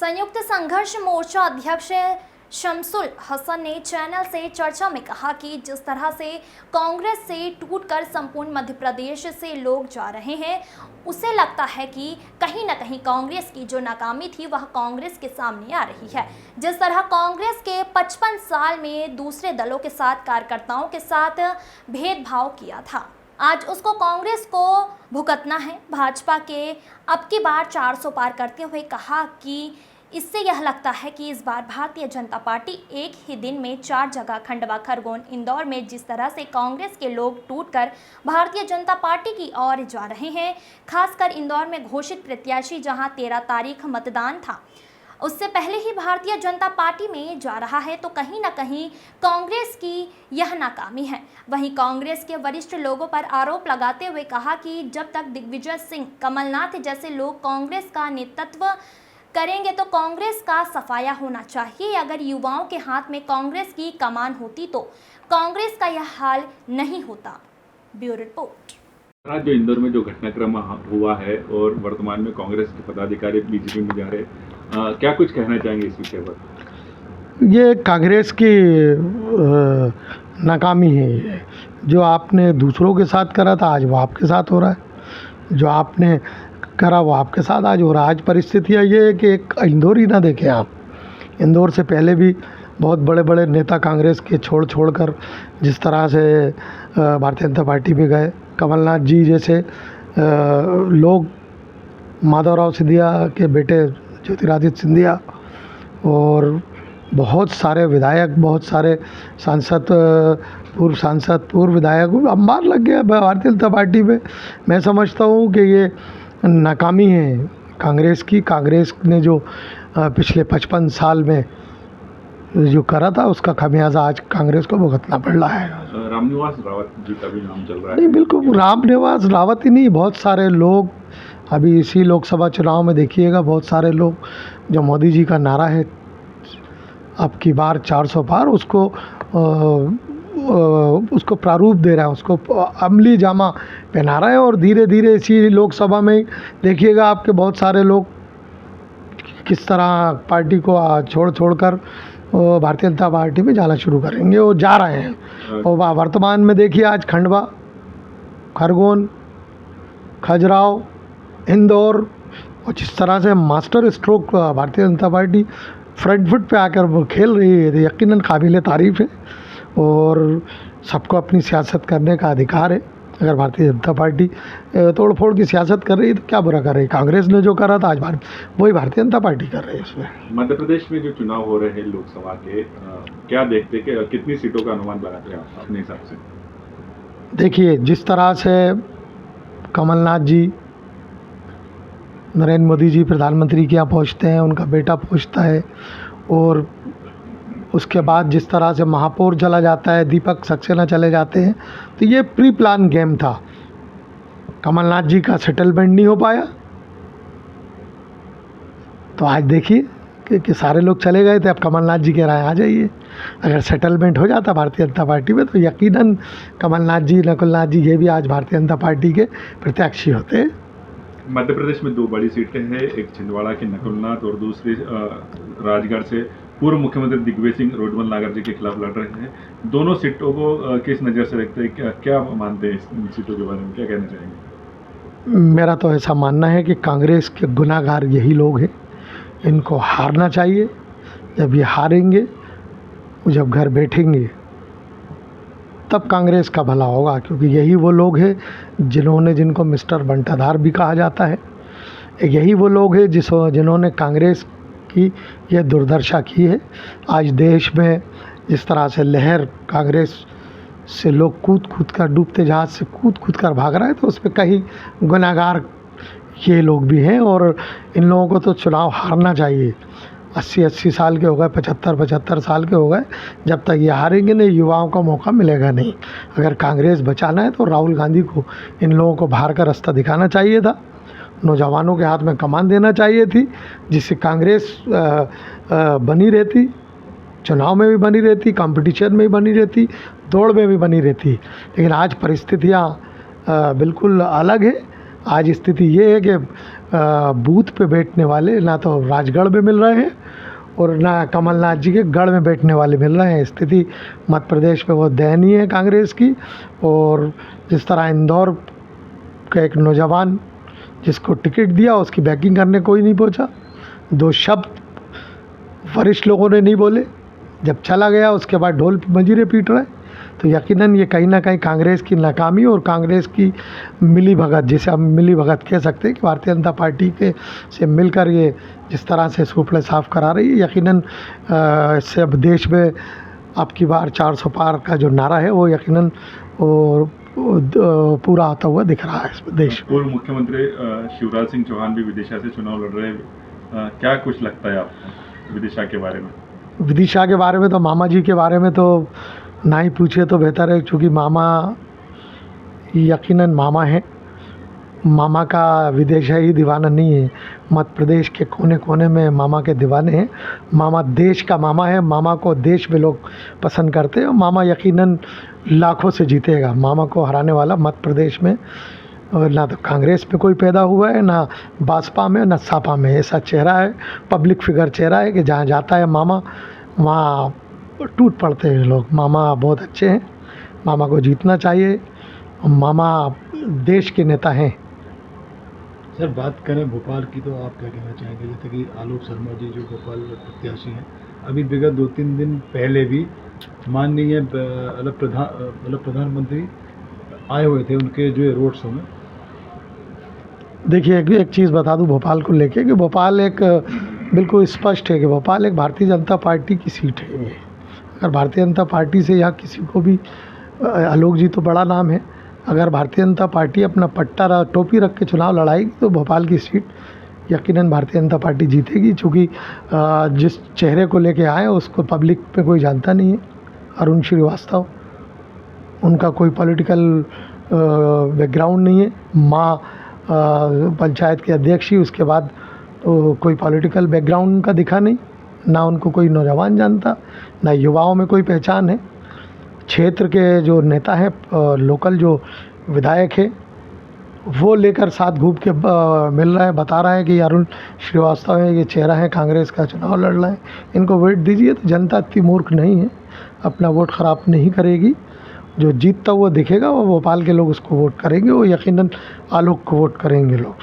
संयुक्त संघर्ष मोर्चा अध्यक्ष शमसुल हसन ने चैनल से चर्चा में कहा कि जिस तरह से कांग्रेस से टूटकर संपूर्ण मध्य प्रदेश से लोग जा रहे हैं, उसे लगता है कि कहीं न कहीं कांग्रेस की जो नाकामी थी वह कांग्रेस के सामने आ रही है। जिस तरह कांग्रेस के 55 साल में दूसरे दलों के साथ कार्यकर्ताओं के साथ भेदभाव किया था, आज उसको कांग्रेस को भुगतना है। भाजपा के अब की बार 400 पार करते हुए कहा कि इससे यह लगता है कि इस बार भारतीय जनता पार्टी एक ही दिन में 4 जगह खंडवा, खरगोन, इंदौर में जिस तरह से कांग्रेस के लोग टूटकर भारतीय जनता पार्टी की ओर जा रहे हैं, खासकर इंदौर में घोषित प्रत्याशी जहां 13 तारीख मतदान था, उससे पहले ही भारतीय जनता पार्टी में जा रहा है, तो कहीं ना कहीं कांग्रेस की यह नाकामी है। वहीं कांग्रेस के वरिष्ठ लोगों पर आरोप लगाते हुए कहा कि जब तक दिग्विजय सिंह, कमलनाथ जैसे लोग कांग्रेस का नेतृत्व करेंगे तो कांग्रेस का सफाया होना चाहिए। अगर युवाओं के हाथ में कांग्रेस की कमान होती तो कांग्रेस का यह हाल नहीं होता। Bureau report. आज जो इंदौर में जो घटनाक्रम हुआ है और वर्तमान में कांग्रेस के पदाधिकारी बीजेपी में जा रहे, क्या कुछ कहना चाहेंगे इस विषय पर? ये कांग्रेस की नाकामी है। ये जो आपने दूसरों के साथ करा था आज वो आपके साथ हो रहा है, जो आपने करा वो आपके साथ आज हो रहा है। आज परिस्थितियाँ ये है कि एक इंदौर ही ना देखें आप, इंदौर से पहले भी बहुत बड़े बड़े नेता कांग्रेस के छोड़ कर जिस तरह से भारतीय जनता पार्टी में गए, कमलनाथ जी जैसे लोग, माधवराव सिंधिया के बेटे ज्योतिरादित्य सिंधिया और बहुत सारे विधायक, बहुत सारे सांसद, पूर्व सांसद, पूर्व विधायक अंबार लग गया भारतीय जनता पार्टी में। मैं समझता हूँ कि ये नाकामी है कांग्रेस की। कांग्रेस ने जो पिछले 55 साल में जो करा था उसका खमियाजा आज कांग्रेस को भुगतना पड़ रहा है। रामनिवास रावत जी का भी नाम चल रहा है। नहीं, बिल्कुल रामनिवास रावत ही नहीं, बहुत सारे लोग अभी इसी लोकसभा चुनाव में देखिएगा, बहुत सारे लोग जो मोदी जी का नारा है अब की बार 400 पार, उसको प्रारूप दे रहा है, उसको अमली जामा पहना रहा है। और धीरे धीरे इसी लोकसभा में देखिएगा आपके बहुत सारे लोग किस तरह पार्टी को छोड़ कर भारतीय जनता पार्टी में जाना शुरू करेंगे, वो जा रहे हैं। और वर्तमान में देखिए आज खंडवा, खरगोन, खजुराहो, इंदौर और जिस तरह से master stroke Bharatiya Janata party front foot पे आकर वो खेल रही है, यकीनन काबिल तारीफ़ है। और सबको अपनी सियासत करने का अधिकार है। अगर भारतीय जनता पार्टी तोड़ फोड़ की सियासत कर रही है तो क्या बुरा कर रही है। कांग्रेस ने जो करा था आज वही भारतीय जनता पार्टी कर रही है। इसमें मध्य प्रदेश में जो चुनाव हो रहे हैं लोकसभा के, क्या देखते कि कितनी सीटों का अनुमान लगाते हैं आप अपने हिसाब से? देखिए, जिस तरह से कमलनाथ जी, नरेंद्र मोदी जी प्रधानमंत्री के यहाँ पहुँचते हैं, उनका बेटा पहुँचता है, और उसके बाद जिस तरह से महापौर चला जाता है, दीपक सक्सेना चले जाते हैं, तो ये प्री प्लान गेम था। कमलनाथ जी का सेटलमेंट नहीं हो पाया तो आज देखिए कि सारे लोग चले गए थे, अब कमलनाथ जी कह रहे हैं आ जाइए। अगर सेटलमेंट हो जाता भारतीय जनता पार्टी में तो यकीनन कमलनाथ जी, नकुलनाथ जी ये भी आज भारतीय जनता पार्टी के प्रत्याशी होते। मध्य प्रदेश में 2 बड़ी सीटें हैं, एक छिंदवाड़ा के नकुलनाथ और दूसरी राजगढ़ से पूर्व मुख्यमंत्री दिग्विजय सिंह रोडमल नागर जी के खिलाफ लड़ रहे हैं। दोनों सीटों को किस नज़र से देखते हैं, क्या मानते हैं इन सीटों के बारे में, क्या कहना चाहेंगे? मेरा तो ऐसा मानना है कि कांग्रेस के गुनाहगार यही लोग हैं, इनको हारना चाहिए। जब ये हारेंगे, जब घर बैठेंगे, तब कांग्रेस का भला होगा, क्योंकि यही वो लोग हैं जिनको मिस्टर बंटाधार भी कहा जाता है। यही वो लोग हैं जिन्होंने कांग्रेस की ये दुर्दशा की है। आज देश में जिस तरह से लहर कांग्रेस से लोग कूद कर, डूबते जहाज से कूद कर भाग रहा है, तो उस पर कहीं गुनाहगार ये लोग भी हैं। और इन लोगों को तो चुनाव हारना चाहिए। 80 साल के हो गए, 75 साल के हो गए, जब तक ये हारेंगे नहीं, युवाओं को मौका मिलेगा नहीं। अगर कांग्रेस बचाना है तो राहुल गांधी को इन लोगों को बाहर का रास्ता दिखाना चाहिए था, नौजवानों के हाथ में कमान देना चाहिए थी, जिससे कांग्रेस बनी रहती, चुनाव में भी बनी रहती, कंपटीशन में भी बनी रहती, दौड़ में भी बनी रहती। लेकिन आज परिस्थितियाँ बिल्कुल अलग है। आज स्थिति ये है कि बूथ पे बैठने वाले ना तो राजगढ़ में मिल रहे हैं और ना कमलनाथ जी के गढ़ में बैठने वाले मिल रहे हैं। स्थिति मध्य प्रदेश में बहुत दयनीय है कांग्रेस की। और जिस तरह इंदौर का एक नौजवान जिसको टिकट दिया उसकी बैकिंग करने कोई नहीं पहुंचा, 2 शब्द वरिष्ठ लोगों ने नहीं बोले, जब चला गया उसके बाद ढोल मंजीरे पीट रहे। तो यकीनन ये कहीं ना कहीं कांग्रेस की नाकामी और कांग्रेस की मिली भगत, जिसे हम मिली भगत कह सकते हैं कि भारतीय जनता पार्टी के से मिलकर ये जिस तरह से सूपड़े साफ करा रही है, यकीनन इससे अब देश में अब की बार 400 पार का जो नारा है वो यकीनन और पूरा आता हुआ दिख रहा है इस देश में। पूर्व मुख्यमंत्री शिवराज सिंह चौहान भी विदिशा से चुनाव लड़ रहे हैं, क्या कुछ लगता है आपको विदिशा के बारे में? विदिशा के बारे में तो मामा जी के बारे में तो ना ही पूछे तो बेहतर है, क्योंकि मामा यकीनन मामा है। मामा का विदेश ही दीवाना नहीं है, मध्य प्रदेश के कोने कोने में मामा के दीवाने हैं। मामा देश का मामा है, मामा को देश में लोग पसंद करते हैं। मामा यकीनन लाखों से जीतेगा। मामा को हराने वाला मध्य प्रदेश में और ना तो कांग्रेस में कोई पैदा हुआ है, ना भाजपा में, ना सपा में। ऐसा चेहरा है, पब्लिक फिगर चेहरा है कि जहाँ जाता है मामा वहाँ टूट पड़ते हैं लोग। मामा बहुत अच्छे हैं, मामा को जीतना चाहिए। मामा देश के नेता हैं। सर, बात करें भोपाल की तो आप क्या कहना चाहेंगे? जैसे कि आलोक शर्मा जी जो भोपाल प्रत्याशी हैं, अभी विगत 2-3 दिन पहले भी माननीय प्रधानमंत्री आए हुए थे उनके जो रोड शो में। देखिए एक चीज़ बता दूं भोपाल को लेके कि भोपाल एक बिल्कुल स्पष्ट है कि भोपाल एक भारतीय जनता पार्टी की सीट है। अगर भारतीय जनता पार्टी से यहाँ किसी को भी, आलोक जी तो बड़ा नाम है, अगर भारतीय जनता पार्टी अपना पट्टा टोपी रख के चुनाव लड़ाएगी तो भोपाल की सीट यकीनन भारतीय जनता पार्टी जीतेगी। चूँकि जिस चेहरे को लेके आए उसको पब्लिक पे कोई जानता नहीं है। अरुण श्रीवास्तव, उनका कोई पॉलिटिकल बैकग्राउंड नहीं है। माँ पंचायत के अध्यक्ष ही, उसके बाद तो कोई पॉलिटिकल बैकग्राउंड उनका दिखा नहीं, ना उनको कोई नौजवान जानता, ना युवाओं में कोई पहचान है। क्षेत्र के जो नेता हैं, लोकल जो विधायक है, वो लेकर साथ घूम के मिल रहा है, बता रहा है कि अरुण श्रीवास्तव है, ये चेहरा है कांग्रेस का, चुनाव लड़ रहा है, इनको वोट दीजिए। तो जनता इतनी मूर्ख नहीं है, अपना वोट ख़राब नहीं करेगी। जो जीतता हुआ दिखेगा वो भोपाल के लोग उसको वोट करेंगे, वो यकीनन आलोक को वोट करेंगे लोग।